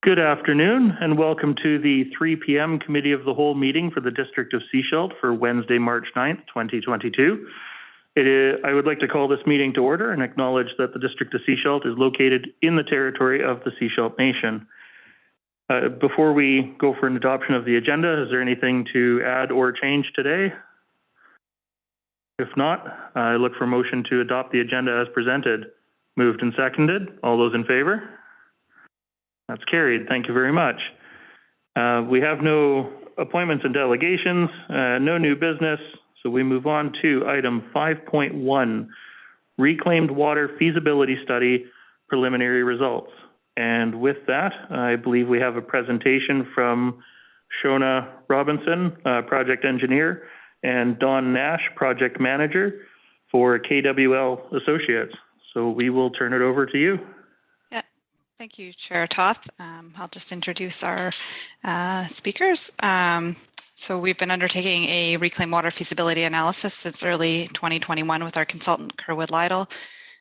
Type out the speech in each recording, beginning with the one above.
Good afternoon and welcome to the 3 p.m. Committee of the Whole meeting for the District of Seashell for Wednesday, March 9th, 2022. I would like to call this meeting to order and acknowledge that the District of Seashell is located in the territory of the Seashell Nation. Before we go for an adoption of the agenda, is there anything to add or change today? If not, I look for a motion to adopt the agenda as presented. Moved and seconded. All those in favor? That's carried. Thank you very much. We have no appointments and delegations, no new business, so we move on to item 5.1, Reclaimed Water Feasibility Study Preliminary Results. And with that, I believe we have a presentation from Shona Robinson, Project Engineer, and Don Nash, Project Manager for KWL Associates. So we will turn it over to you. Thank you, Chair Toth. I'll just introduce our speakers. So we've been undertaking a reclaimed water feasibility analysis since early 2021 with our consultant, Kerwood Lytle.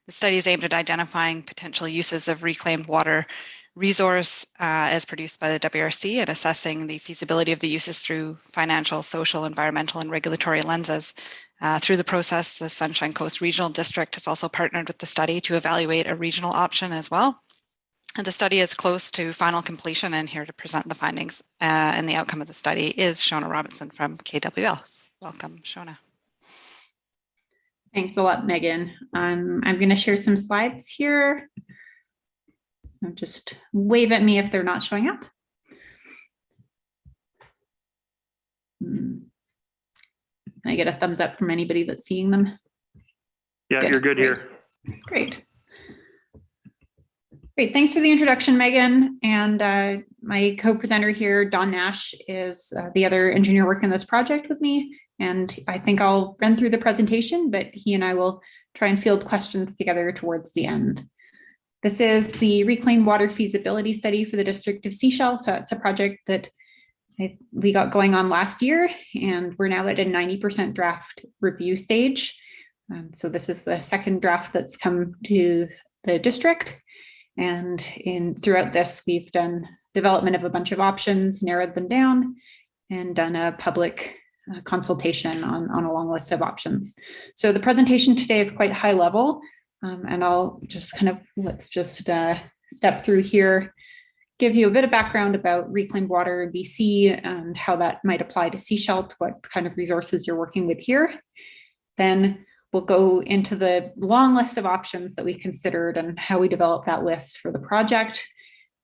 The study is aimed at identifying potential uses of reclaimed water resource as produced by the WRC and assessing the feasibility of the uses through financial, social, environmental, and regulatory lenses. Through the process, the Sunshine Coast Regional District has also partnered with the study to evaluate a regional option as well. And the study is close to final completion, and here to present the findings and the outcome of the study is Shona Robinson from KWL. Welcome, Shona. Thanks a lot, Megan. I'm going to share some slides here. So just wave at me if they're not showing up. Can I get a thumbs up from anybody that's seeing them? Yeah, good. You're good here. Great. Great, thanks for the introduction, Megan. And my co-presenter here, Don Nash, is the other engineer working on this project with me. And I think I'll run through the presentation, but he and I will try and field questions together towards the end. This is the Reclaimed Water Feasibility Study for the District of Seashell. So it's a project that we got going on last year, and we're now at a 90% draft review stage. So this is the second draft that's come to the district. And throughout this, we've done development of a bunch of options, narrowed them down, and done a public consultation on a long list of options. So the presentation today is quite high level, and I'll just let's just step through here, give you a bit of background about reclaimed water in BC and how that might apply to Seashell, what kind of resources you're working with here. Then we'll go into the long list of options that we considered and how we developed that list for the project.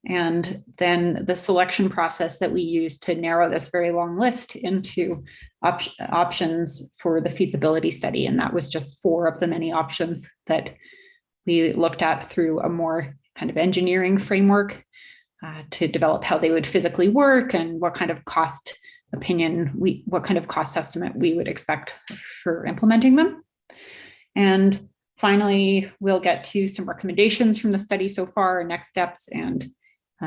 And then the selection process that we used to narrow this very long list into options for the feasibility study. And that was just 4 of the many options that we looked at through a more kind of engineering framework to develop how they would physically work and what kind of cost estimate we would expect for implementing them. And finally, we'll get to some recommendations from the study so far, next steps, and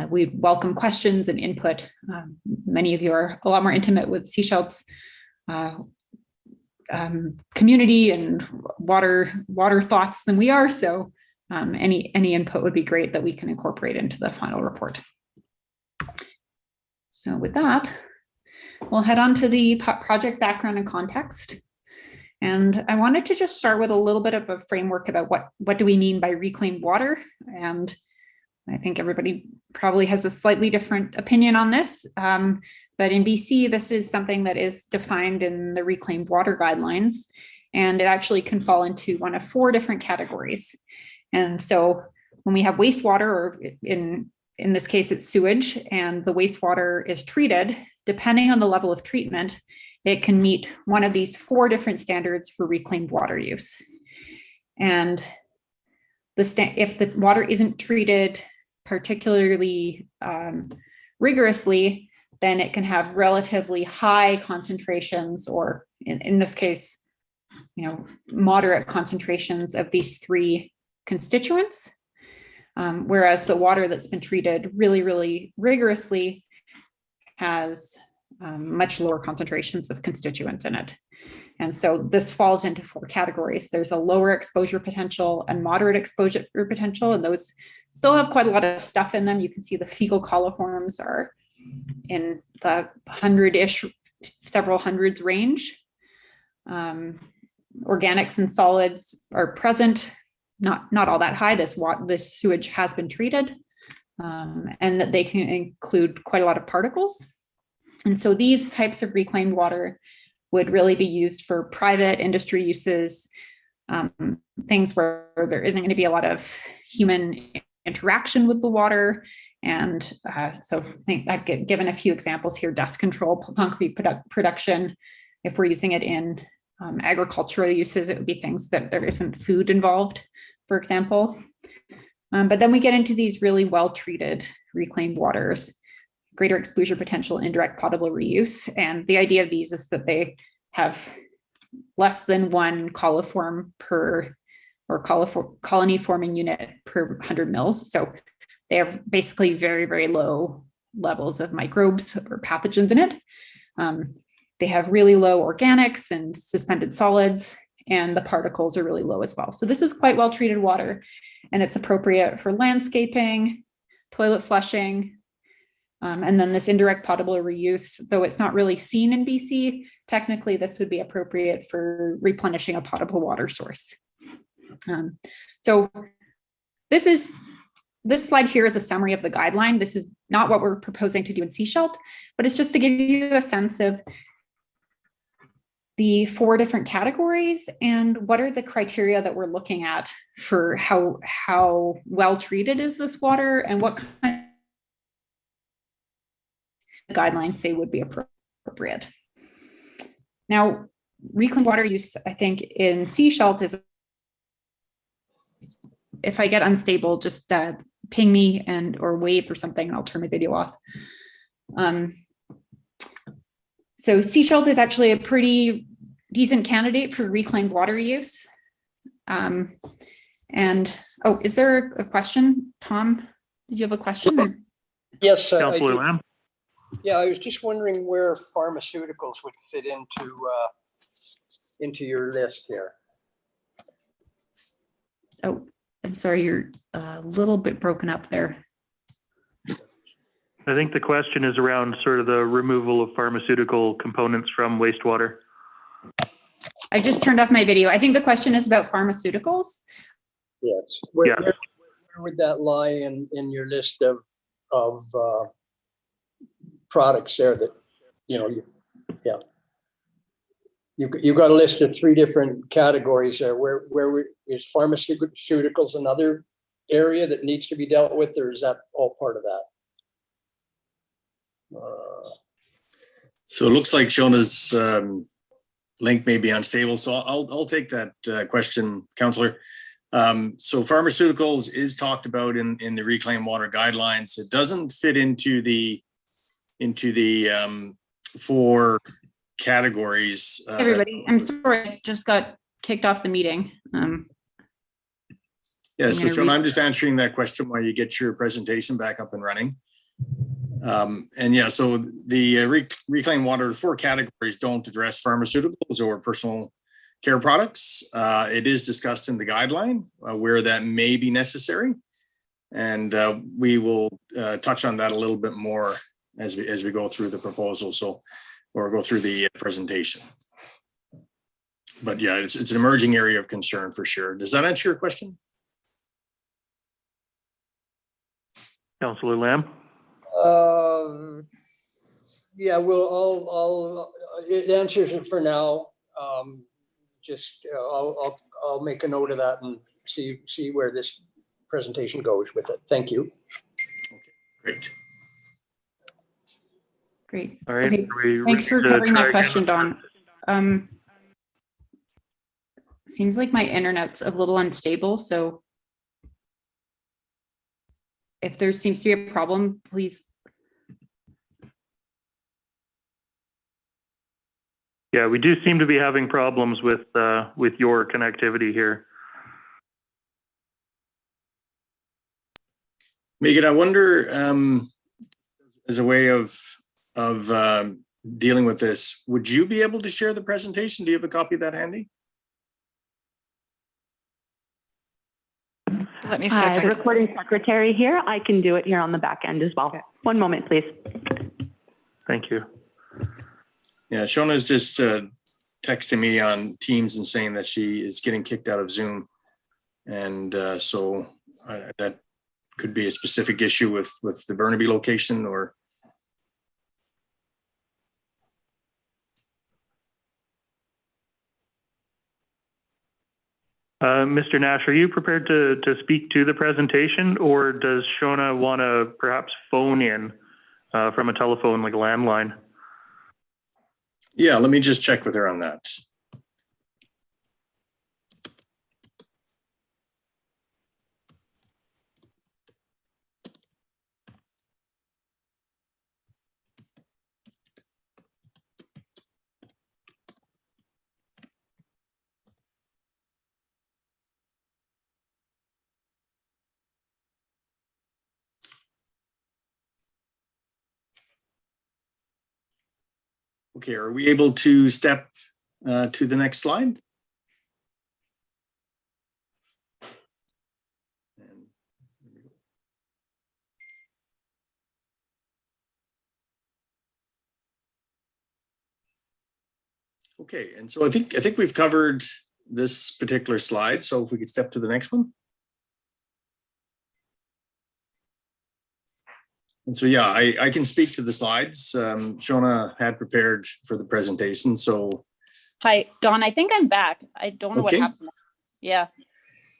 we welcome questions and input. Many of you are a lot more intimate with Seashell's community and water thoughts than we are, so any input would be great that we can incorporate into the final report. So with that, we'll head on to the project background and context. And I wanted to just start with a little bit of a framework about what do we mean by reclaimed water. And I think everybody probably has a slightly different opinion on this. But in BC, this is something that is defined in the reclaimed water guidelines. And it actually can fall into one of 4 different categories. And so when we have wastewater, or in this case, it's sewage, and the wastewater is treated, depending on the level of treatment, it can meet one of these 4 different standards for reclaimed water use. And if the water isn't treated particularly rigorously, then it can have relatively high concentrations, or in this case, moderate concentrations of these 3 constituents. Whereas the water that's been treated really, really rigorously has much lower concentrations of constituents in it. And so this falls into 4 categories. There's a lower exposure potential and moderate exposure potential, and those still have quite a lot of stuff in them. You can see the fecal coliforms are in the 100-ish, several hundreds range. Organics and solids are present, not all that high. This sewage has been treated, and that they can include quite a lot of particles. And so these types of reclaimed water would really be used for private industry uses, things where there isn't going to be a lot of human interaction with the water. And so I think I've given a few examples here: dust control, concrete production. If we're using it in agricultural uses, it would be things that there isn't food involved, for example. But then we get into these really well-treated reclaimed waters, greater exposure potential, indirect potable reuse. And the idea of these is that they have less than 1 coliform per, or colony forming unit per 100 mils. So they have basically very, very low levels of microbes or pathogens in it. They have really low organics and suspended solids, and the particles are really low as well. So this is quite well treated water, and it's appropriate for landscaping, toilet flushing, and then this indirect potable reuse, though it's not really seen in BC, technically this would be appropriate for replenishing a potable water source. So this slide here is a summary of the guideline. This is not what we're proposing to do in Seashell, but it's just to give you a sense of the 4 different categories and what are the criteria that we're looking at for how well treated is this water, and what kind of guidelines say would be appropriate. Now, reclaimed water use, I think, in Seashell is, if I get unstable, just ping me or wave or something, and I'll turn my video off. So Seashell is actually a pretty decent candidate for reclaimed water use. And, oh, is there a question? Tom, did you have a question? Yes, Councillor Lamb. Yeah, I was just wondering where pharmaceuticals would fit into your list here. Oh, I'm sorry, you're a little bit broken up there. I think the question is around sort of the removal of pharmaceutical components from wastewater. I just turned off my video. I think the question is about pharmaceuticals. Yes. Where would that lie in your list of products there that, you've got a list of 3 different categories there. Where is pharmaceuticals another area that needs to be dealt with, or is that all part of that? So it looks like Shona's link may be unstable. So I'll take that question, Councillor. So pharmaceuticals is talked about in the reclaimed water guidelines. It doesn't fit into the 4 categories. Everybody, I'm sorry, I just got kicked off the meeting. Yeah, so Shona, I'm just answering that question while you get your presentation back up and running. And yeah, so the reclaimed water 4 categories don't address pharmaceuticals or personal care products. It is discussed in the guideline where that may be necessary, and we will touch on that a little bit more as we go through the proposal, or go through the presentation. But yeah, it's an emerging area of concern for sure. Does that answer your question? Councillor Lamb. Yeah, well, it answers it for now. I'll make a note of that and see where this presentation goes with it. Thank you. Okay, great. Great. All right. Okay. Thanks for covering that question, Don. Seems like my internet's a little unstable, so if there seems to be a problem, please. Yeah, we do seem to be having problems with your connectivity here. Megan, I wonder, as a way of dealing with this. Would you be able to share the presentation? Do you have a copy of that handy? Let me see if I The can. recording secretary here. I can do it here on the back end as well. Okay. One moment, please. Thank you. Yeah, Shona's just texting me on Teams and saying that she is getting kicked out of Zoom. And so that could be a specific issue with the Burnaby location or. Mr. Nash, are you prepared to speak to the presentation, or does Shona want to perhaps phone in from a telephone like a landline? Yeah, let me just check with her on that. Okay, are we able to step to the next slide? Okay, and so I think we've covered this particular slide. So if we could step to the next one. And so, yeah, I can speak to the slides. Shona had prepared for the presentation. So, hi, Dawn. I think I'm back. I don't know okay. what happened. Yeah.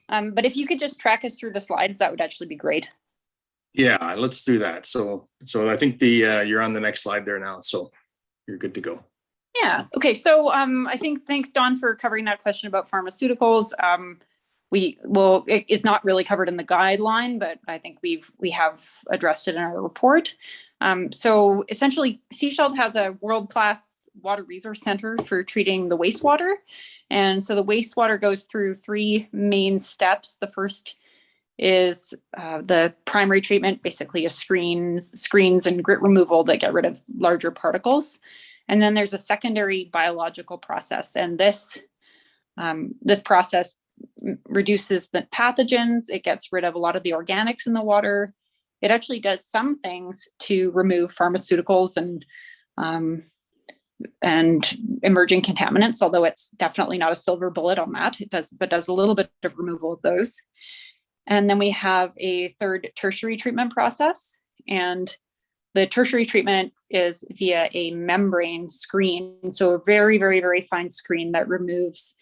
But if you could just track us through the slides, that would actually be great. Yeah, let's do that. So I think you're on the next slide there now. So you're good to go. Yeah. Okay. So I think thanks, Dawn, for covering that question about pharmaceuticals. It's not really covered in the guideline, but I think we have addressed it in our report. So essentially, Seashell has a world-class water resource center for treating the wastewater. And so the wastewater goes through 3 main steps. The first is the primary treatment, basically a screens and grit removal that get rid of larger particles. And then there's a secondary biological process. And this process reduces the pathogens. It gets rid of a lot of the organics in the water. It actually does some things to remove pharmaceuticals and emerging contaminants, although it's definitely not a silver bullet on that. It does a little bit of removal of those. And then we have a third tertiary treatment process. And the tertiary treatment is via a membrane screen. So a very, very, very fine screen that removes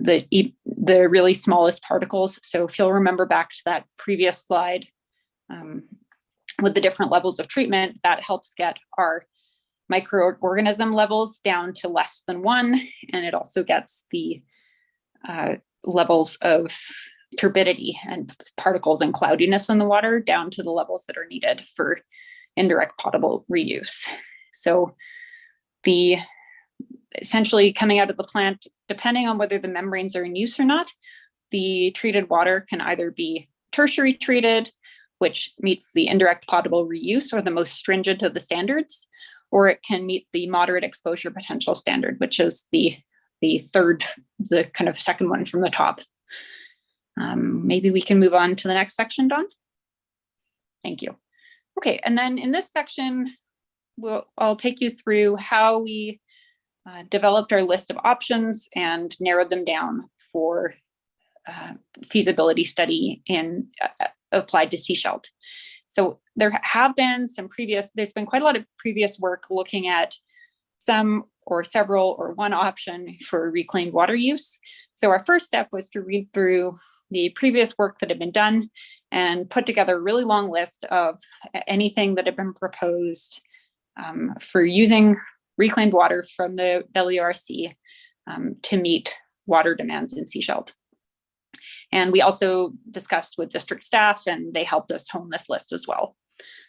the really smallest particles. So if you'll remember back to that previous slide with the different levels of treatment, that helps get our microorganism levels down to less than 1. And it also gets the levels of turbidity and particles and cloudiness in the water down to the levels that are needed for indirect potable reuse. So essentially coming out of the plant, depending on whether the membranes are in use or not, the treated water can either be tertiary treated, which meets the indirect potable reuse or the most stringent of the standards, or it can meet the moderate exposure potential standard, which is the kind of second one from the top. Maybe we can move on to the next section, Dawn. Thank you. Okay, and then in this section, I'll take you through how we developed our list of options and narrowed them down for feasibility study applied to Seashell. So there's been quite a lot of previous work looking at some or several or one option for reclaimed water use. So our first step was to read through the previous work that had been done and put together a really long list of anything that had been proposed for using reclaimed water from the WRC to meet water demands in Seashell. And we also discussed with district staff, and they helped us hone this list as well.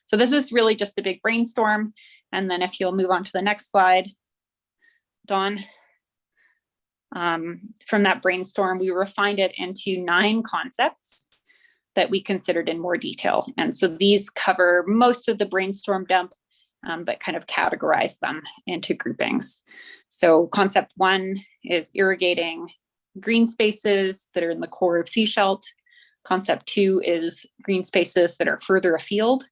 So this was really just a big brainstorm. And then if you'll move on to the next slide, Dawn. From that brainstorm, we refined it into 9 concepts that we considered in more detail. And so these cover most of the brainstorm dump but kind of categorize them into groupings. So concept 1 is irrigating green spaces that are in the core of Seashell. Concept 2 is green spaces that are further afield,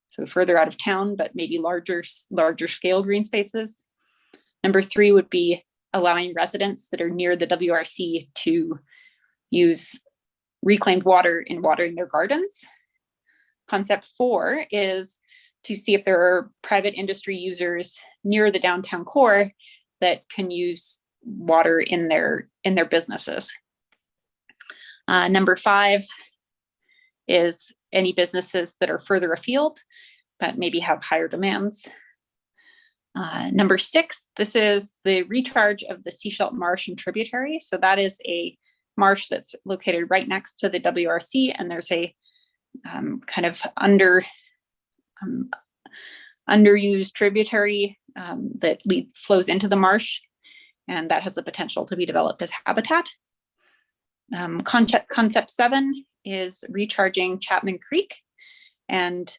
so further out of town, but maybe larger scale green spaces. Number 3 would be allowing residents that are near the WRC to use reclaimed water in watering their gardens. Concept 4 is to see if there are private industry users near the downtown core that can use water in their businesses. Number 5 is any businesses that are further afield but maybe have higher demands. Number 6, this is the recharge of the Seashell Marsh and tributary. So that is a marsh that's located right next to the WRC, and there's a kind of underused tributary that flows into the marsh, and that has the potential to be developed as habitat. Concept 7 is recharging Chapman Creek, and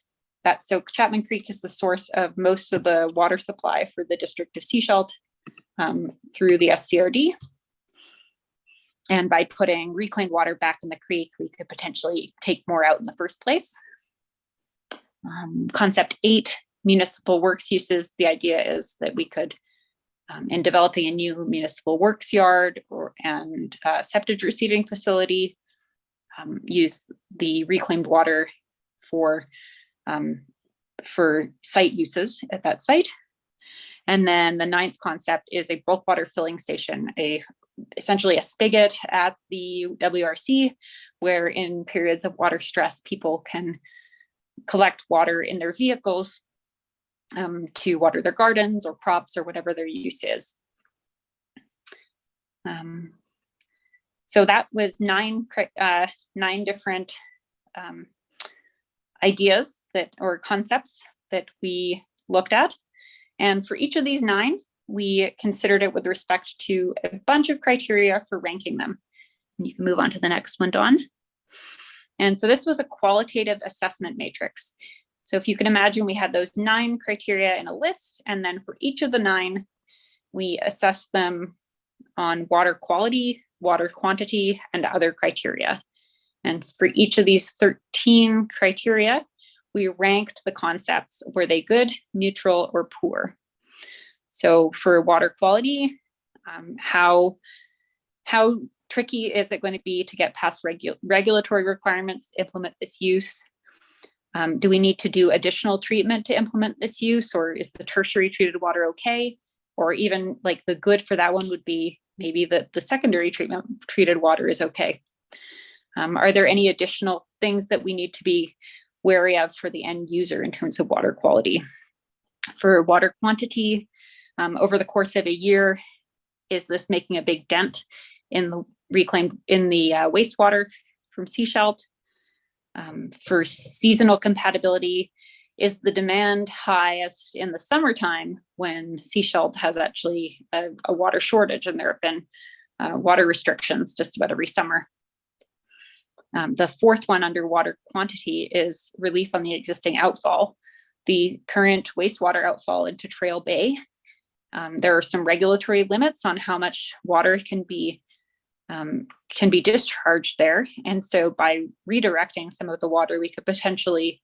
so Chapman Creek is the source of most of the water supply for the district of Seashell through the SCRD. And by putting reclaimed water back in the creek, we could potentially take more out in the first place. Concept 8, municipal works uses. The idea is that we could, in developing a new municipal works yard and septic receiving facility, use the reclaimed water for site uses at that site. And then the 9th concept is a bulk water filling station, essentially a spigot at the WRC, where in periods of water stress, people can collect water in their vehicles to water their gardens or crops or whatever their use is. So that was 9 different ideas or concepts that we looked at. And for each of these 9, we considered it with respect to a bunch of criteria for ranking them. And you can move on to the next one, Dawn. And so this was a qualitative assessment matrix. So if you can imagine, we had those 9 criteria in a list, and then for each of the 9, we assessed them on water quality, water quantity, and other criteria. And for each of these 13 criteria, we ranked the concepts. Were they good, neutral, or poor? So for water quality, how tricky is it going to be to get past regulatory requirements to implement this use? Do we need to do additional treatment to implement this use, or is the tertiary treated water okay? Or even like the good for that one would be maybe the secondary treated water is okay. Are there any additional things that we need to be wary of for the end user in terms of water quality? For water quantity, over the course of a year, is this making a big dent in the wastewater from Seashell? For seasonal compatibility, is the demand highest in the summertime when Seashell has actually a water shortage, and there have been water restrictions just about every summer? The 4th one under water quantity is relief on the existing outfall. The current wastewater outfall into Trail Bay, there are some regulatory limits on how much water can be discharged there. And so by redirecting some of the water, we could potentially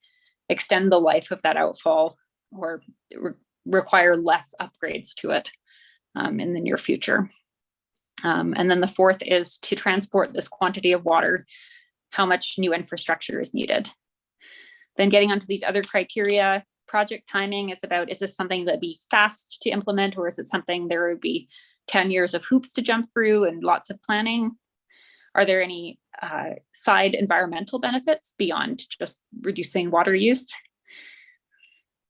extend the life of that outfall or require less upgrades to it in the near future. And then the 4th is to transport this quantity of water, how much new infrastructure is needed. Then getting onto these other criteria, project timing is about, is this something that'd be fast to implement, or is it something there would be 10 years of hoops to jump through and lots of planning? Are there any side environmental benefits beyond just reducing water use?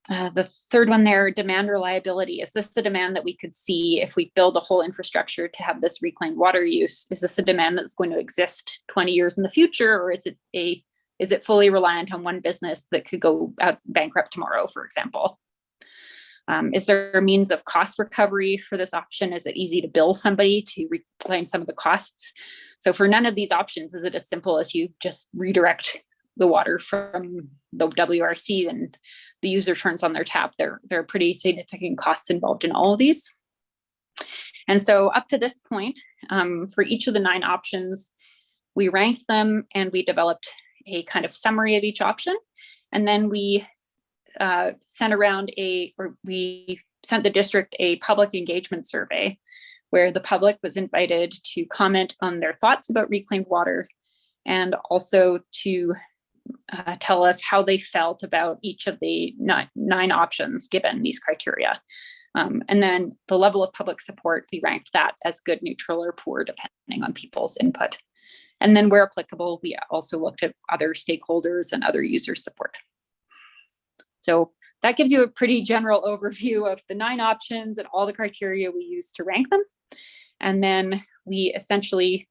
The 3rd one there, demand reliability. Is this a demand that we could see if we build a whole infrastructure to have this reclaimed water use? Is this a demand that's going to exist 20 years in the future, or is it fully reliant on one business that could go out bankrupt tomorrow, for example? Is there a means of cost recovery for this option? Is it easy to bill somebody to reclaim some of the costs? So for none of these options, is it as simple as you just redirect the water from the WRC and the user turns on their tap, there are pretty significant costs involved in all of these. And so up to this point, for each of the 9 options, we ranked them and we developed a kind of summary of each option. And then we sent the district a public engagement survey where the public was invited to comment on their thoughts about reclaimed water and also to tell us how they felt about each of the 9 options given these criteria. And then the level of public support, we ranked that as good, neutral, or poor, depending on people's input. And then where applicable, we also looked at other stakeholders and other user support. So that gives you a pretty general overview of the 9 options and all the criteria we used to rank them. And then we essentially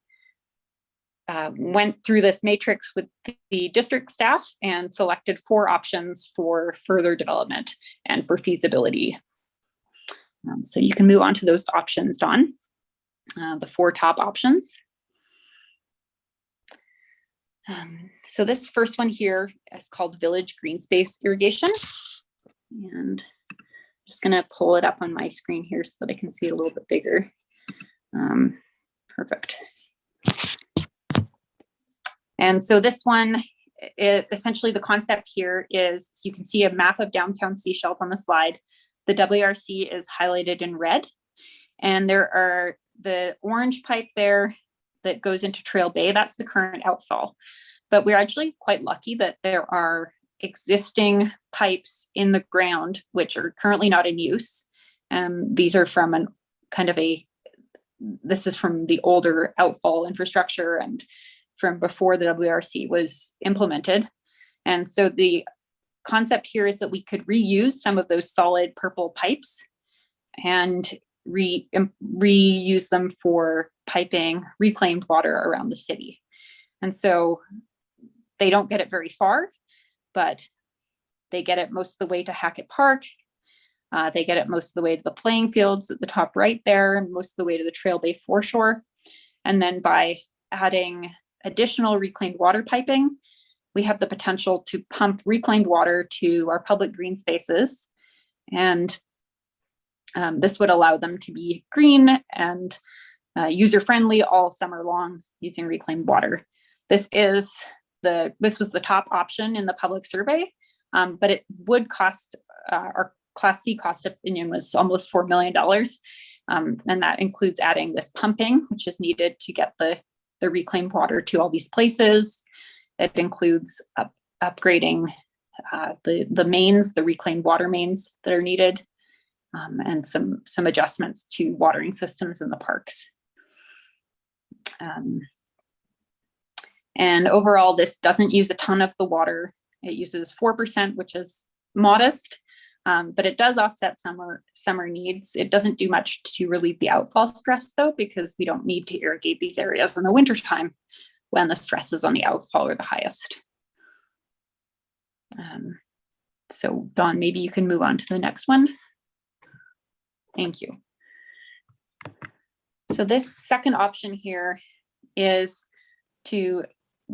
went through this matrix with the district staff and selected 4 options for further development and for feasibility. So you can move on to those options, Dawn. The 4 top options. So this first one here is called Village Green Space Irrigation. And I'm just going to pull it up on my screen here so that I can see it a little bit bigger. Perfect. And so this one, essentially the concept here is, so you can see a map of downtown Seashell on the slide. The WRC is highlighted in red. And there are the orange pipe there that goes into Trail Bay. That's the current outfall. But we're actually quite lucky that there are existing pipes in the ground, which are currently not in use. These are from this is from the older outfall infrastructure and from before the WRC was implemented. And so the concept here is that we could reuse some of those solid purple pipes and reuse them for piping reclaimed water around the city. And so they don't get it very far, but they get it most of the way to Hackett Park. They get it most of the way to the playing fields at the top right there, and most of the way to the Trail Bay foreshore. And then by adding additional reclaimed water piping, we have the potential to pump reclaimed water to our public green spaces. And this would allow them to be green and user-friendly all summer long using reclaimed water. This was the top option in the public survey, but it would cost, our Class C cost opinion was almost $4 million. And that includes adding this pumping, which is needed to get the reclaimed water to all these places. It includes upgrading the mains, the reclaimed water mains that are needed, and some adjustments to watering systems in the parks. And overall, this doesn't use a ton of the water. It uses 4%, which is modest, but it does offset summer needs. It doesn't do much to relieve the outfall stress, though, because we don't need to irrigate these areas in the wintertime when the stresses on the outfall are the highest. So Dawn, maybe you can move on to the next one. Thank you. So this second option here is to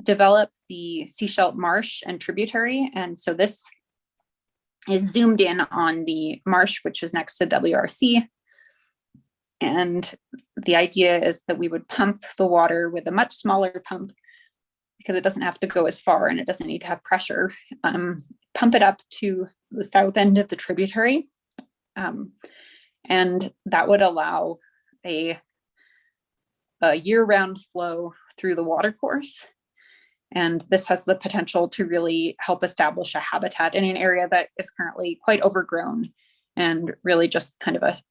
develop the Seashell Marsh and tributary. And so this is zoomed in on the marsh, which is next to WRC. And the idea is that we would pump the water with a much smaller pump because it doesn't have to go as far and it doesn't need to have pressure. Pump it up to the south end of the tributary. And that would allow a year-round flow through the watercourse. And this has the potential to really help establish a habitat in an area that is currently quite overgrown. And really just kind of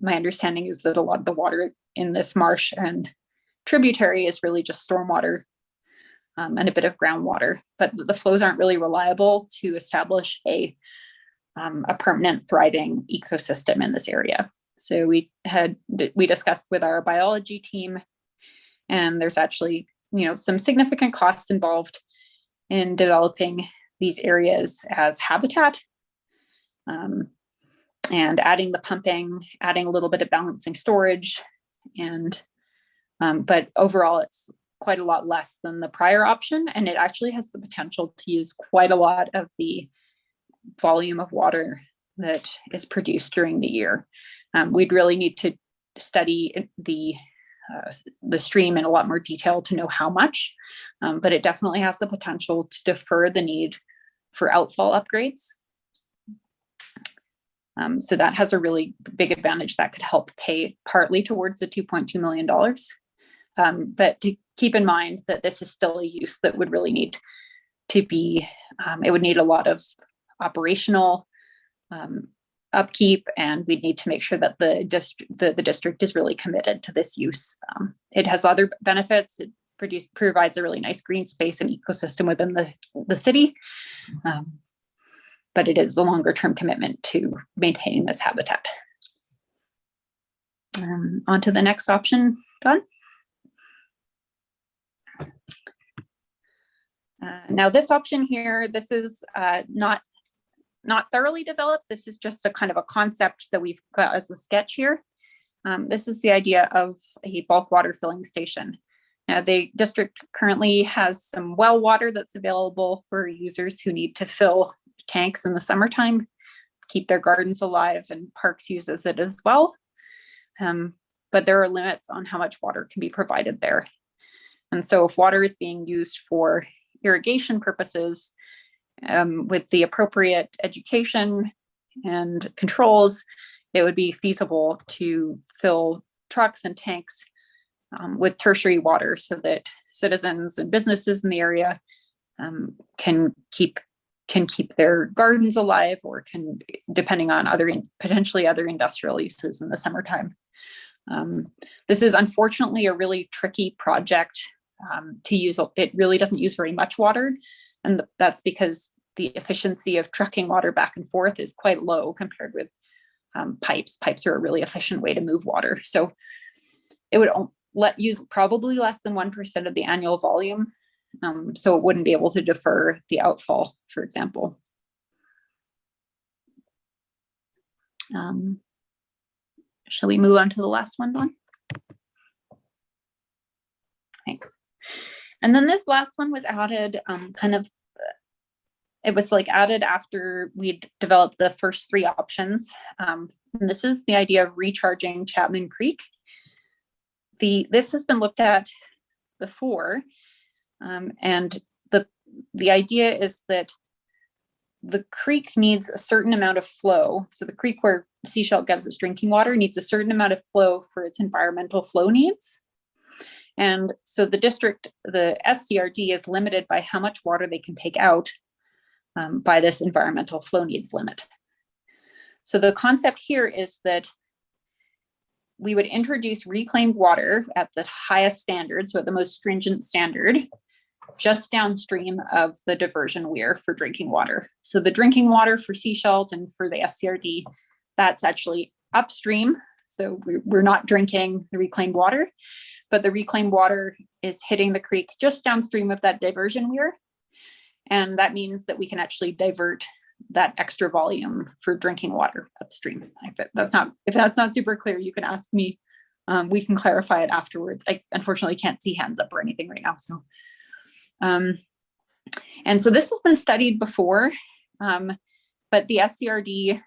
my understanding is that a lot of the water in this marsh and tributary is really just stormwater and a bit of groundwater, but the flows aren't really reliable to establish a permanent thriving ecosystem in this area. So we discussed with our biology team, and there's actually some significant costs involved in developing these areas as habitat, and adding the pumping, adding a little bit of balancing storage, and but overall it's quite a lot less than the prior option, and it actually has the potential to use quite a lot of the volume of water that is produced during the year. We'd really need to study the stream in a lot more detail to know how much, but it definitely has the potential to defer the need for outfall upgrades. So that has a really big advantage that could help pay partly towards the $2.2 million. But to keep in mind that this is still a use that would really need to be, it would need a lot of operational upkeep, and we'd need to make sure that the district is really committed to this use. It has other benefits. It provides a really nice green space and ecosystem within the city. But it is the longer term commitment to maintaining this habitat. On to the next option, Don. Now this option here, this is not thoroughly developed. This is just a kind of a concept that we've got as a sketch here. This is the idea of a bulk water filling station. Now the district currently has some well water that's available for users who need to fill tanks in the summertime, keep their gardens alive, and parks uses it as well. But there are limits on how much water can be provided there. And so if water is being used for irrigation purposes, with the appropriate education and controls, it would be feasible to fill trucks and tanks with tertiary water so that citizens and businesses in the area can keep their gardens alive, or can, depending on potentially other industrial uses in the summertime. This is unfortunately a really tricky project to use. It really doesn't use very much water, and that's because the efficiency of trucking water back and forth is quite low compared with pipes. Pipes are a really efficient way to move water. So it would use probably less than 1% of the annual volume. So it wouldn't be able to defer the outfall, for example. Shall we move on to the last one, Dawn? Thanks. And then this last one was added it was like added after we'd developed the first three options. And this is the idea of recharging Chapman Creek. This has been looked at before. And the idea is that the creek needs a certain amount of flow. So the creek where Seashell gets its drinking water needs a certain amount of flow for its environmental flow needs. And so the district, the SCRD, is limited by how much water they can take out by this environmental flow needs limit. So the concept here is that we would introduce reclaimed water at the highest standard, so at the most stringent standard, just downstream of the diversion weir for drinking water. So the drinking water for Seashell and for the SCRD, that's actually upstream. So we're not drinking the reclaimed water, but the reclaimed water is hitting the creek just downstream of that diversion weir. And that means that we can actually divert that extra volume for drinking water upstream. If that's not super clear, you can ask me. We can clarify it afterwards. I unfortunately can't see hands up or anything right now. So, and so this has been studied before, but the SCRD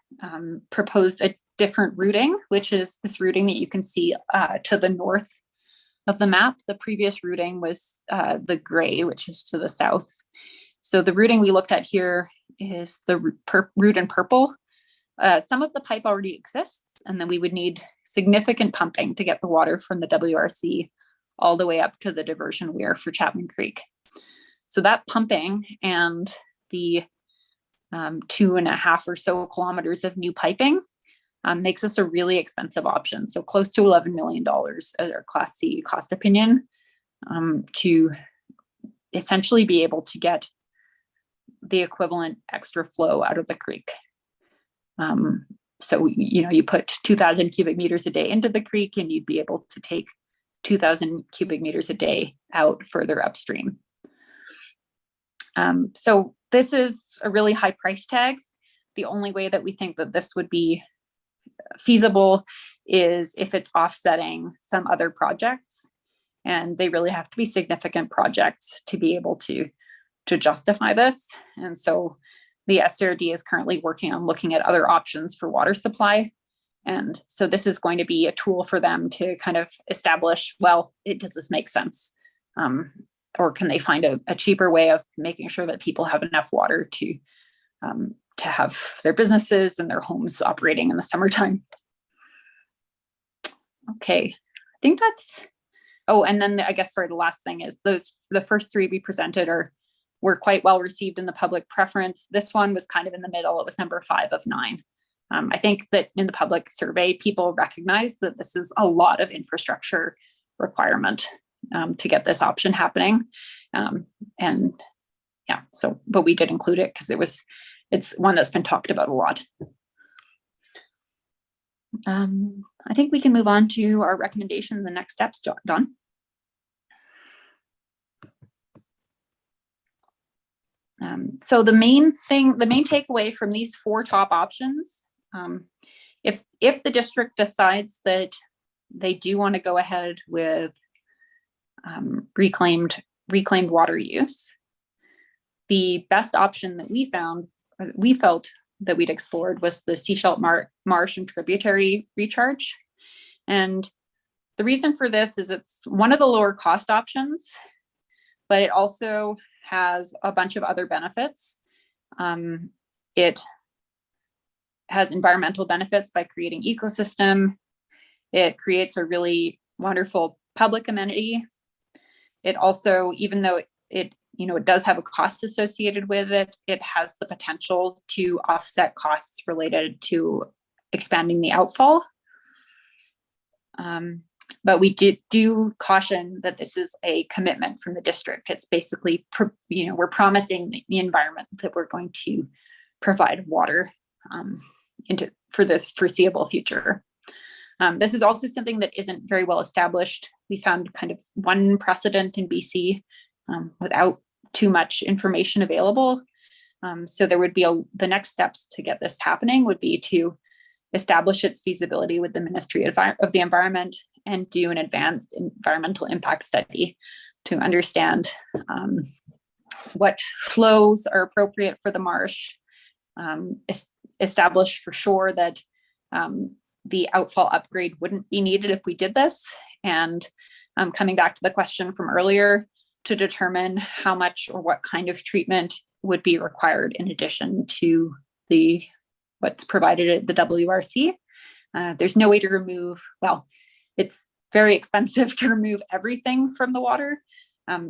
proposed a different routing, which is this routing that you can see to the north of the map. The previous routing was the gray, which is to the south. So the routing we looked at here is the route in purple. Some of the pipe already exists, and then we would need significant pumping to get the water from the WRC all the way up to the diversion weir for Chapman Creek. So that pumping and the 2.5 or so kilometers of new piping makes this a really expensive option. So close to $11 million as our Class C cost opinion to essentially be able to get the equivalent extra flow out of the creek. So, you put 2,000 cubic meters a day into the creek and you'd be able to take 2,000 cubic meters a day out further upstream. So this is a really high price tag. The only way that we think that this would be feasible is if it's offsetting some other projects, and they really have to be significant projects to be able to justify this. And so the SRD is currently working on looking at other options for water supply. And so this is going to be a tool for them to kind of establish, well, does this make sense? Or can they find a cheaper way of making sure that people have enough water to have their businesses and their homes operating in the summertime? Okay, I think that's, oh, and then I guess, sorry, the last thing is the first three we presented were quite well received in the public preference. This one was kind of in the middle. It was number 5 of 9. I think that in the public survey, people recognize that this is a lot of infrastructure requirement to get this option happening. And yeah, so, but we did include it because it's one that's been talked about a lot. I think we can move on to our recommendations and next steps, Don. So the main takeaway from these 4 top options, if the district decides that they do want to go ahead with reclaimed water use, the best option that we felt that we'd explored was the Seashell Marsh and tributary recharge. And the reason for this is it's one of the lower cost options, but it also has a bunch of other benefits. It has environmental benefits by creating ecosystem. It creates a really wonderful public amenity. It also, even though it does have a cost associated with it, it has the potential to offset costs related to expanding the outfall. But we do caution that this is a commitment from the district. It's basically, we're promising the environment that we're going to provide water for the foreseeable future. This is also something that isn't very well established. We found kind of one precedent in BC without too much information available. So there would be the next steps to get this happening would be to establish its feasibility with the Ministry of the Environment and do an advanced environmental impact study to understand what flows are appropriate for the marsh, establish for sure that the outfall upgrade wouldn't be needed if we did this. And coming back to the question from earlier, to determine how much or what kind of treatment would be required in addition to what's provided at the WRC. There's no way to remove, well, it's very expensive to remove everything from the water.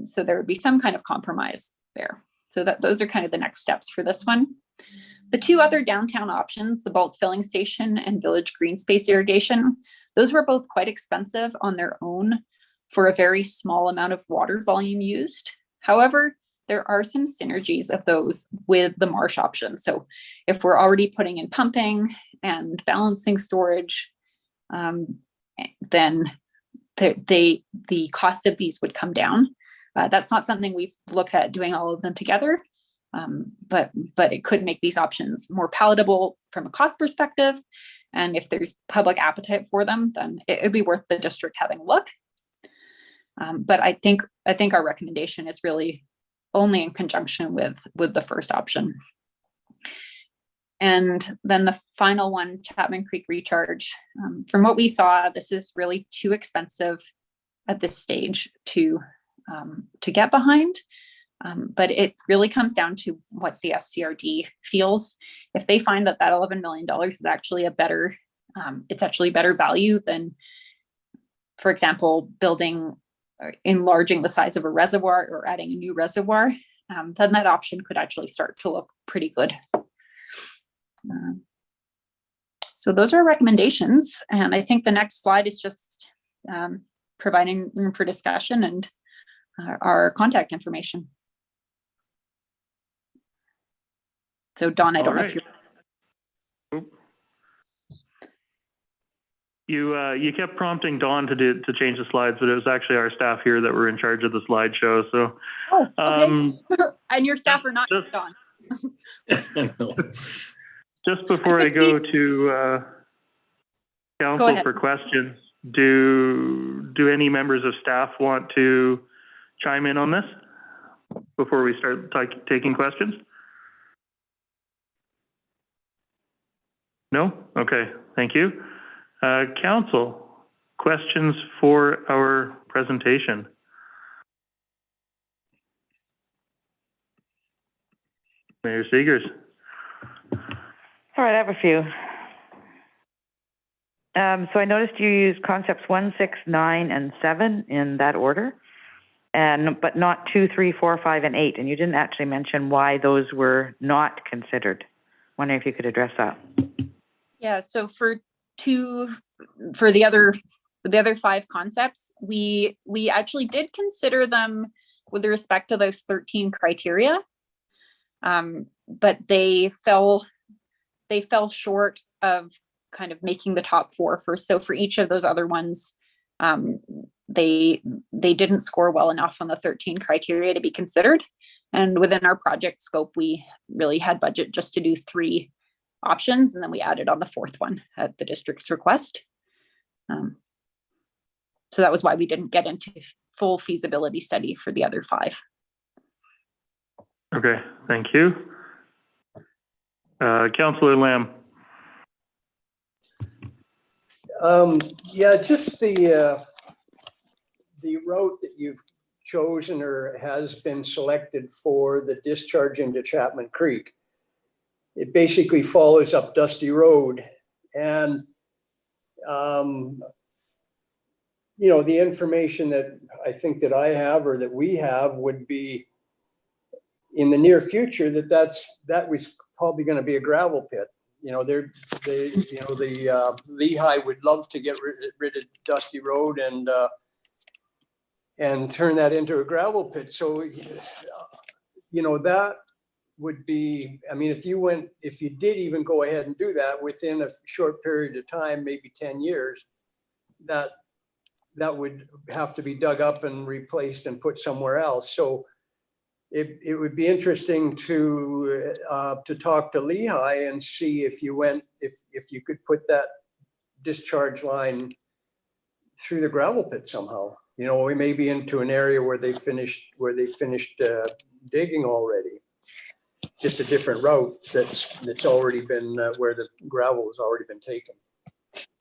So there would be some kind of compromise there. So those are kind of the next steps for this one. The 2 other downtown options, the bulk filling station and village green space irrigation, those were both quite expensive on their own for a very small amount of water volume used. However, there are some synergies of those with the marsh option. So if we're already putting in pumping and balancing storage, then the cost of these would come down. That's not something we've looked at doing all of them together, but it could make these options more palatable from a cost perspective. And if there's public appetite for them, then it would be worth the district having a look. But I think our recommendation is really only in conjunction with the first option. And then the final one, Chapman Creek recharge. From what we saw, this is really too expensive at this stage to get behind. But it really comes down to what the SCRD feels. If they find that $11 million is actually it's actually better value than, for example, enlarging the size of a reservoir or adding a new reservoir, then that option could actually start to look pretty good. So those are recommendations. And I think the next slide is just providing room for discussion and our contact information. So Don, I don't know if you're... You kept prompting Dawn to change the slides, but it was actually our staff here that were in charge of the slideshow. So, okay. And your staff are not Dawn. No. Just before I go to council for questions, do any members of staff want to chime in on this before we start taking questions? No? Okay, thank you. Council, questions for our presentation? Mayor Seegers. All right, I have a few. So I noticed you used concepts 1, 6, 9, and 7 in that order, but not 2, 3, 4, 5, and 8. And you didn't actually mention why those were not considered. Wondering if you could address that. Yeah, so for the other 5 concepts, we actually did consider them with respect to those 13 criteria, but they fell short of kind of making the top 4 so for each of those other ones, they didn't score well enough on the 13 criteria to be considered. And within our project scope, we really had budget just to do 3 options, and then we added on the 4th one at the district's request. So that was why we didn't get into full feasibility study for the other 5. Okay, thank you. Councillor Lamb. Yeah, just the route that you've chosen or has been selected for the discharge into Chapman Creek. It basically follows up Dusty Road, and you know, the information that I think that I have or that we have would be in the near future that was probably going to be a gravel pit. You know, the Lehigh would love to get rid of Dusty Road and turn that into a gravel pit. So, you know, that would be, I mean, if you did even go ahead and do that within a short period of time, maybe 10 years, that would have to be dug up and replaced and put somewhere else. So it would be interesting to talk to Lehigh and see if you could put that discharge line through the gravel pit somehow. You know, we may be into an area where they finished digging already. Just a different route that's already been where the gravel has already been taken.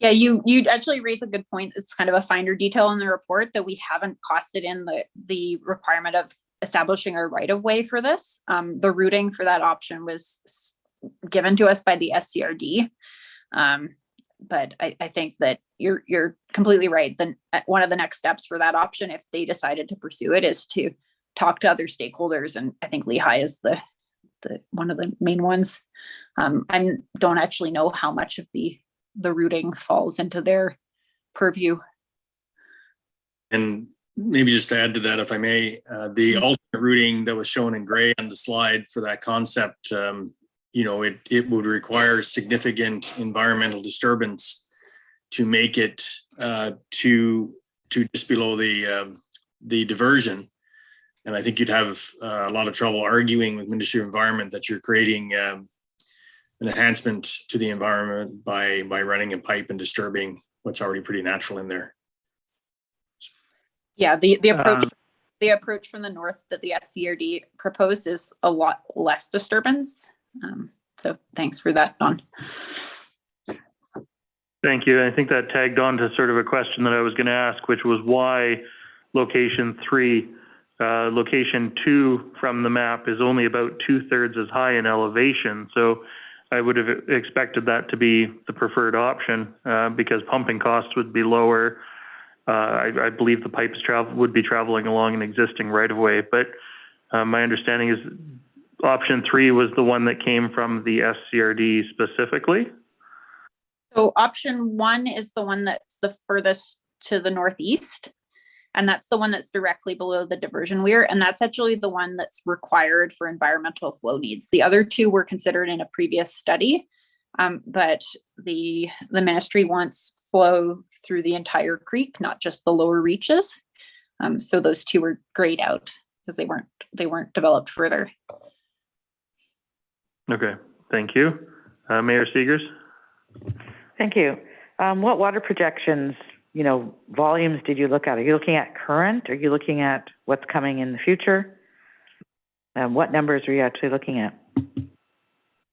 Yeah, you actually raise a good point. It's kind of a finer detail in the report that we haven't costed in the requirement of establishing a right of way for this. The routing for that option was given to us by the SCRD. But I think that you're completely right. Then one of the next steps for that option, if they decided to pursue it, is to talk to other stakeholders. And I think Lehigh is the one of the main ones. I don't actually know how much of the routing falls into their purview. And maybe just to add to that, if I may, the alternate routing that was shown in gray on the slide for that concept, you know, it would require significant environmental disturbance to make it to just below the diversion. And I think you'd have a lot of trouble arguing with Ministry of Environment that you're creating an enhancement to the environment by running a pipe and disturbing what's already pretty natural in there. Yeah, the approach from the north that the SCRD proposed is a lot less disturbance. So thanks for that, Don. Thank you. I think that tagged on to sort of a question that I was going to ask, which was why location 3, location 2 from the map is only about 2/3 as high in elevation. So I would have expected that to be the preferred option because pumping costs would be lower. I believe the pipes would be traveling along an existing right of way, but my understanding is option 3 was the one that came from the SCRD specifically. So option 1 is the one that's the furthest to the northeast, and that's the one that's directly below the diversion weir, and that's actually the one that's required for environmental flow needs. The other 2 were considered in a previous study, but the ministry wants flow through the entire creek, not just the lower reaches. So those 2 were grayed out because they weren't developed further. Okay, thank you. Mayor Seegers. Thank you. What water projections, you know, volumes did you look at? Are you looking at current? Are you looking at what's coming in the future? What numbers are you actually looking at?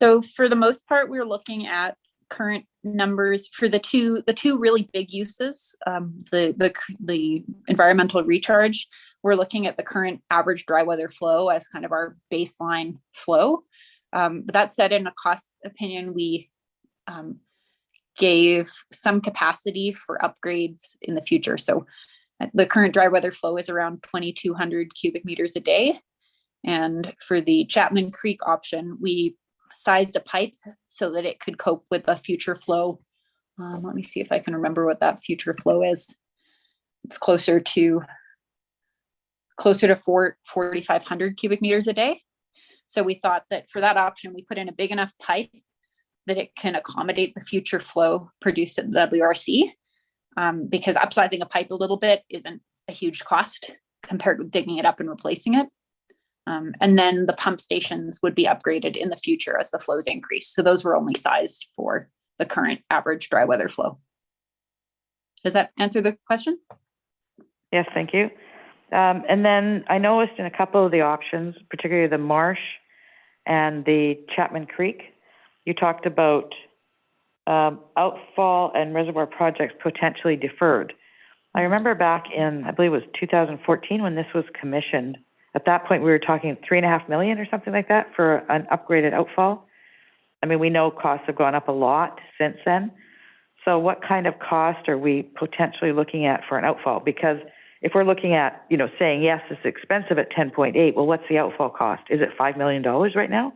So for the most part, we're looking at current numbers for the two really big uses, the environmental recharge, we're looking at the current average dry weather flow as kind of our baseline flow. But that said, in a cost opinion, we gave some capacity for upgrades in the future. So the current dry weather flow is around 2,200 cubic meters a day. And for the Chapman Creek option, we sized a pipe so that it could cope with a future flow. Let me see if I can remember what that future flow is. It's closer to 4,500 cubic meters a day. So we thought that for that option, we put in a big enough pipe that it can accommodate the future flow produced at the WRC, because upsizing a pipe a little bit isn't a huge cost compared with digging it up and replacing it. And then the pump stations would be upgraded in the future as the flows increase. So those were only sized for the current average dry weather flow. Does that answer the question? Yes, thank you. And then I noticed in a couple of the options, particularly the Marsh and the Chapman Creek, you talked about outfall and reservoir projects potentially deferred. I remember back in, I believe it was 2014 when this was commissioned. At that point, we were talking $3.5 million or something like that for an upgraded outfall. I mean, we know costs have gone up a lot since then. So what kind of cost are we potentially looking at for an outfall? Because if we're looking at, saying, yes, it's expensive at 10.8, well, what's the outfall cost? Is it $5 million right now?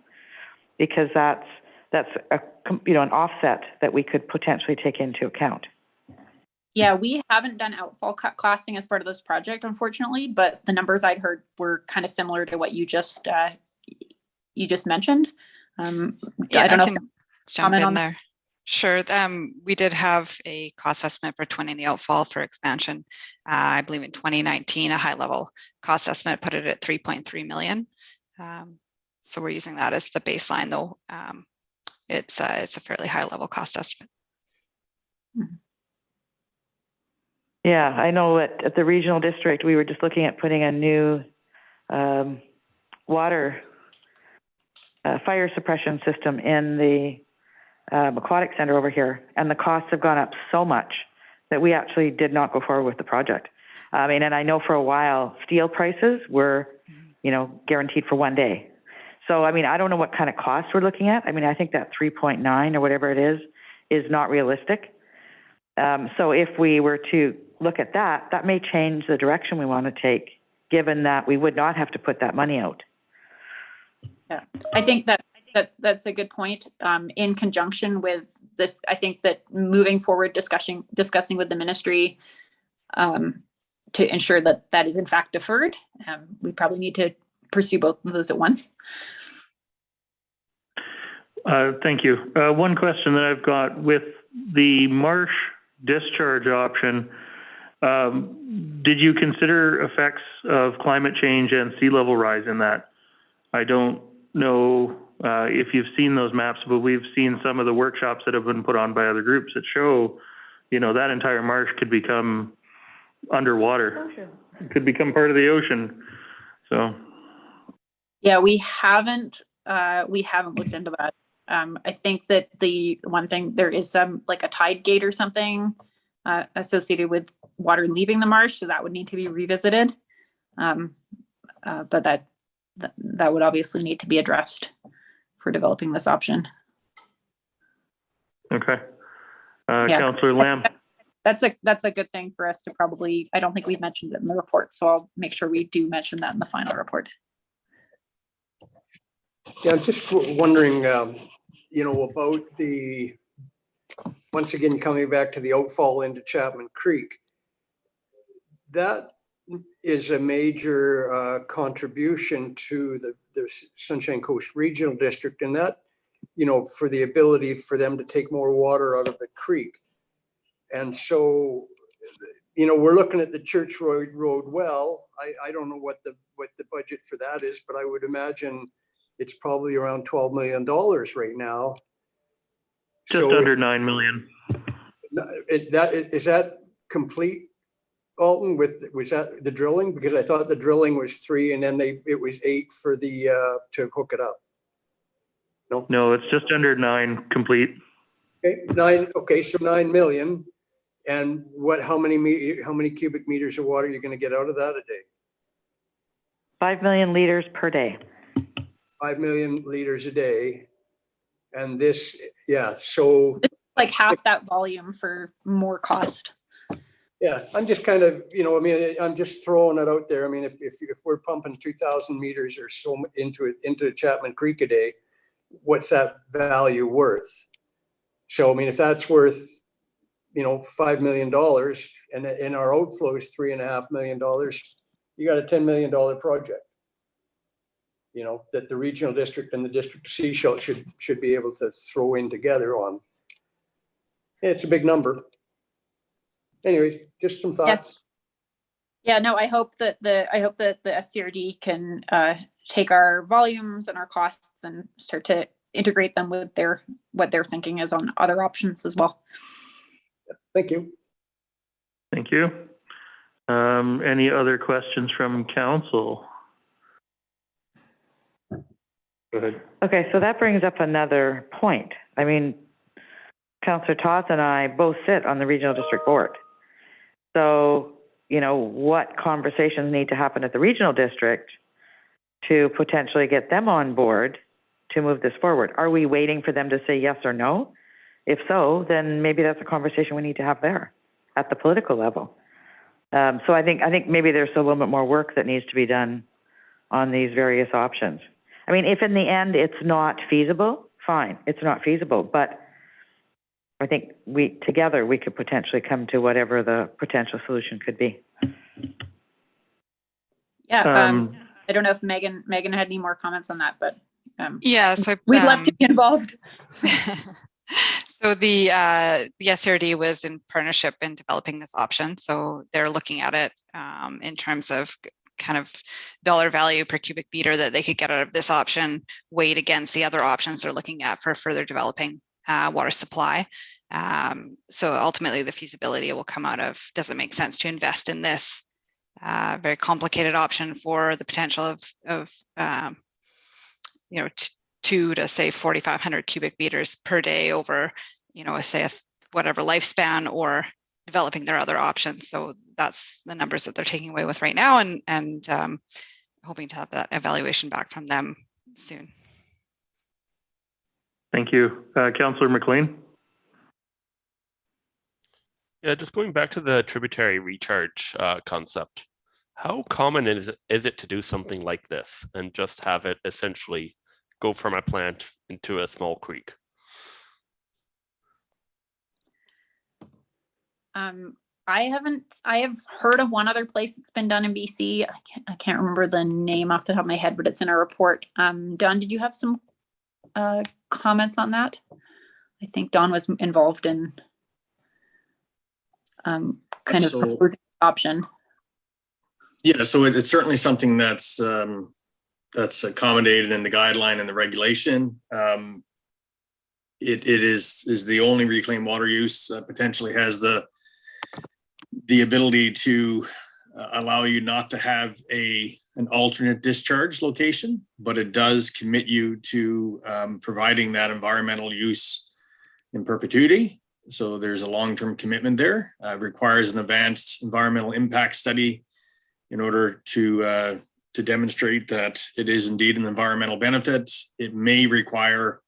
Because that's an offset that we could potentially take into account. Yeah, we haven't done outfall costing as part of this project, unfortunately, but the numbers I'd heard were kind of similar to what you just mentioned. Yeah, I don't know. I can jump in there. Sure. We did have a cost estimate for twinning the outfall for expansion. I believe in 2019, a high level cost estimate put it at 3.3 million. So we're using that as the baseline, though. It's a fairly high level cost estimate. Yeah, I know at the regional district, we were just looking at putting a new water fire suppression system in the aquatic center over here, and the costs have gone up so much that we actually did not go forward with the project. And I know for a while steel prices were, guaranteed for one day. So, I don't know what kind of costs we're looking at. I think that 3.9 or whatever it is not realistic. So if we were to look at that, that may change the direction we want to take, given that we would not have to put that money out. Yeah, I think that's a good point. In conjunction with this, I think that moving forward, discussing with the ministry to ensure that that is in fact deferred, we probably need to pursue both of those at once. Thank you. One question that I've got with the Marsh discharge option, did you consider effects of climate change and sea level rise in that? I don't know if you've seen those maps, but we've seen some of the workshops that have been put on by other groups that show, that entire marsh could become underwater. It could become part of the ocean. So. Yeah, we haven't looked into that. I think that the one thing, there is some like a tide gate or something associated with water leaving the marsh, so that would need to be revisited. But that would obviously need to be addressed for developing this option. Okay. Councillor Lamb. That's a good thing for us to probably, I don't think we've mentioned it in the report, so I'll make sure we do mention that in the final report. Yeah, I'm just wondering, about once again, coming back to the outfall into Chapman Creek. That is a major contribution to the Sunshine Coast Regional District, and that, for the ability for them to take more water out of the creek. And so, we're looking at the Church Road well. I don't know what the budget for that is, but I would imagine it's probably around $12 million right now. Just under 9 million. Is that complete, Alton? Was that the drilling? Because I thought the drilling was 3, and then it was 8 for the to hook it up. No, it's just under 9 complete. Okay, so 9 million. And how many cubic meters of water are you going to get out of that a day? 5 million liters per day. 5 million liters a day. And this, yeah, so. It's like half that volume for more cost. Yeah, I'm just kind of, I'm just throwing it out there. I mean, if we're pumping 2,000 meters or so into Chapman Creek a day, what's that value worth? So, I mean, if that's worth, $5 million and our outflow is $3.5 million, you got a $10 million project. That the regional district and the district of Seashell should be able to throw in together on. It's a big number. Anyways, just some thoughts. Yeah, no, I hope that the SCRD can take our volumes and our costs and start to integrate them with what their thinking is on other options as well. Thank you. Thank you. Any other questions from council? Go ahead. Okay, so that brings up another point. I mean, Councillor Toth and I both sit on the regional district board. So, what conversations need to happen at the regional district to potentially get them on board to move this forward? Are we waiting for them to say yes or no? If so, then maybe that's a conversation we need to have there at the political level. So I think maybe there's a little bit more work that needs to be done on these various options. I mean, if in the end it's not feasible, fine, it's not feasible. But I think together we could potentially come to whatever the potential solution could be. Yeah, I don't know if Megan had any more comments on that, but yeah, so we'd love to be involved. So the SRD was in partnership in developing this option. So they're looking at it in terms of kind of dollar value per cubic meter that they could get out of this option, weighed against the other options they're looking at for further developing water supply. So ultimately the feasibility will come out of, does it make sense to invest in this very complicated option for the potential of 2 to say 4,500 cubic meters per day over, say whatever lifespan, or developing their other options. So that's the numbers that they're taking away with right now, and hoping to have that evaluation back from them soon. Thank you. Councillor McLean. Yeah, just going back to the tributary recharge concept. How common is it to do something like this and just have it essentially go from a plant into a small creek? I have heard of one other place it's been done in BC. I can't remember the name off the top of my head, but it's in our report. Don, did you have some comments on that? I think Don was involved in kind of proposing the option. Yeah, so it's certainly something that's accommodated in the guideline and the regulation. It is the only reclaimed water use potentially has the ability to allow you not to have an alternate discharge location, but it does commit you to providing that environmental use in perpetuity. So there's a long-term commitment there. It requires an advanced environmental impact study in order to demonstrate that it is indeed an environmental benefit. It may require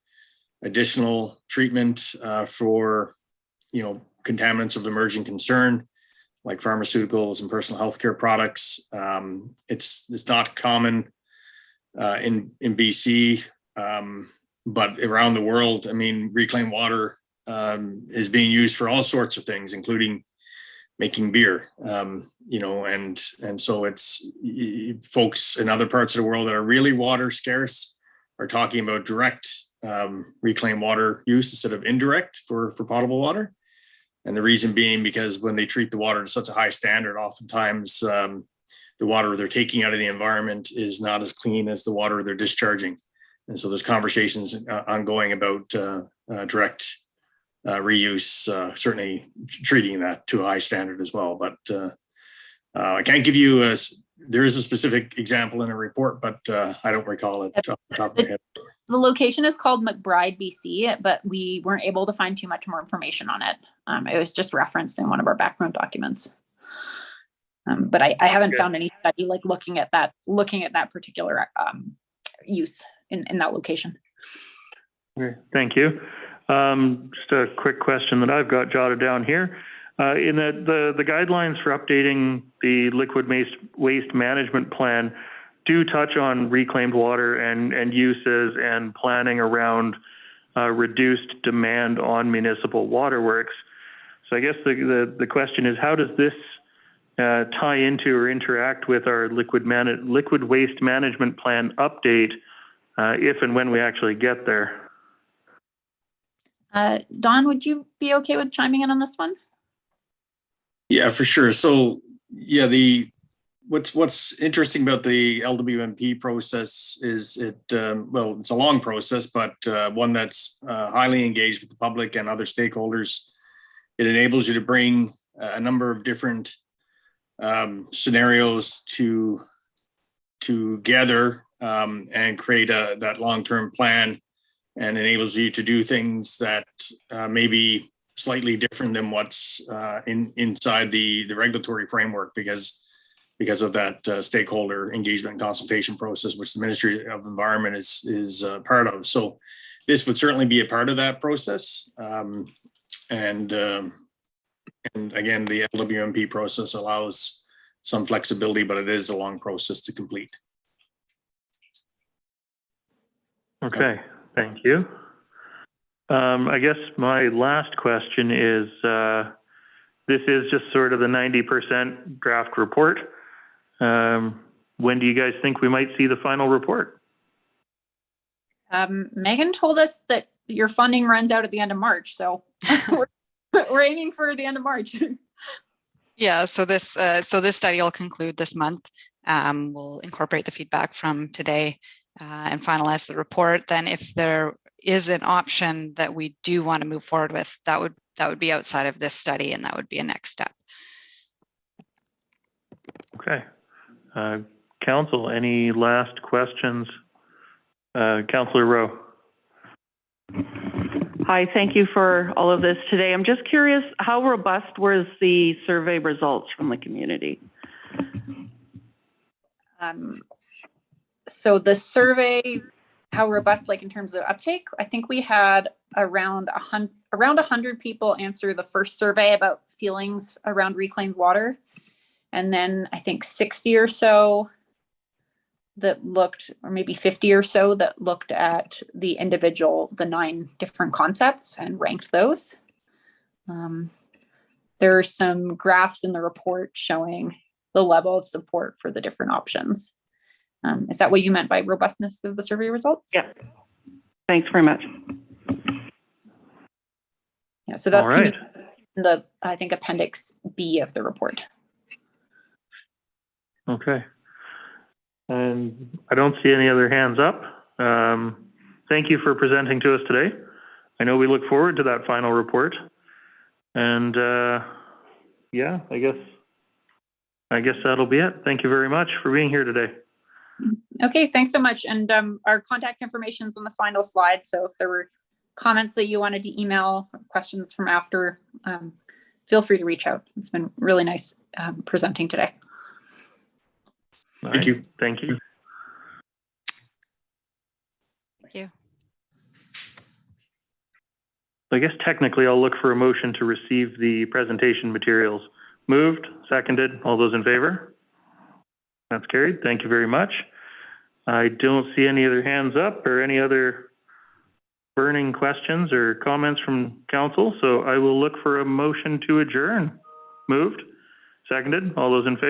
additional treatment for, contaminants of emerging concern, like pharmaceuticals and personal healthcare products. It's not common in BC, but around the world, I mean, reclaimed water is being used for all sorts of things, including making beer, and so it's folks in other parts of the world that are really water scarce are talking about direct reclaimed water use instead of indirect for potable water. And the reason being because when they treat the water to such a high standard, oftentimes the water they're taking out of the environment is not as clean as the water they're discharging. And so there's conversations ongoing about direct reuse, certainly treating that to a high standard as well. But I can't give you there is a specific example in a report, but I don't recall it off the top of my head. The location is called McBride, BC, but we weren't able to find too much more information on it. It was just referenced in one of our background documents. But I haven't found any study like looking at that particular use in that location. Okay, thank you. Just a quick question that I've got jotted down here. In the guidelines for updating the liquid waste management plan do touch on reclaimed water and uses and planning around reduced demand on municipal waterworks. So I guess the question is, how does this tie into or interact with our liquid waste management plan update if and when we actually get there? Don, would you be okay with chiming in on this one? Yeah, for sure. So yeah, what's interesting about the LWMP process is it's a long process, but one that's highly engaged with the public and other stakeholders. It enables you to bring a number of different scenarios together and create that long-term plan, and enables you to do things that may be slightly different than what's inside the regulatory framework because of that stakeholder engagement and consultation process, which the Ministry of Environment is part of. So this would certainly be a part of that process. And again, the LWMP process allows some flexibility, but it is a long process to complete. Okay, thank you. I guess my last question is, this is just sort of the 90% draft report. When do you guys think we might see the final report? Megan told us that your funding runs out at the end of March, so we're aiming for the end of March. Yeah, so this study will conclude this month. We'll incorporate the feedback from today and finalize the report. Then if there is an option that we do want to move forward with, that would be outside of this study, and that would be a next step. Okay. Council, any last questions? Councillor Rowe. Hi, thank you for all of this today. I'm just curious, how robust was the survey results from the community? So the survey, how robust, like in terms of uptake, I think we had around 100 people answer the first survey about feelings around reclaimed water. And then I think 60 or so that looked, or maybe 50 or so that looked at the 9 different concepts and ranked those. There are some graphs in the report showing the level of support for the different options. Is that what you meant by robustness of the survey results? Yeah. Thanks very much. Yeah, so that's all right. the, I think, Appendix B of the report. Okay. And I don't see any other hands up. Thank you for presenting to us today. I know we look forward to that final report. And yeah, I guess that'll be it. Thank you very much for being here today. Okay, thanks so much. And our contact information is on the final slide. So if there were comments that you wanted to email, questions from after, feel free to reach out. It's been really nice presenting today. Thank you. Thank you. Thank you. I guess technically I'll look for a motion to receive the presentation materials. Moved, seconded, all those in favor? That's carried. Thank you very much. I don't see any other hands up or any other burning questions or comments from council, so I will look for a motion to adjourn. Moved, seconded, all those in favor?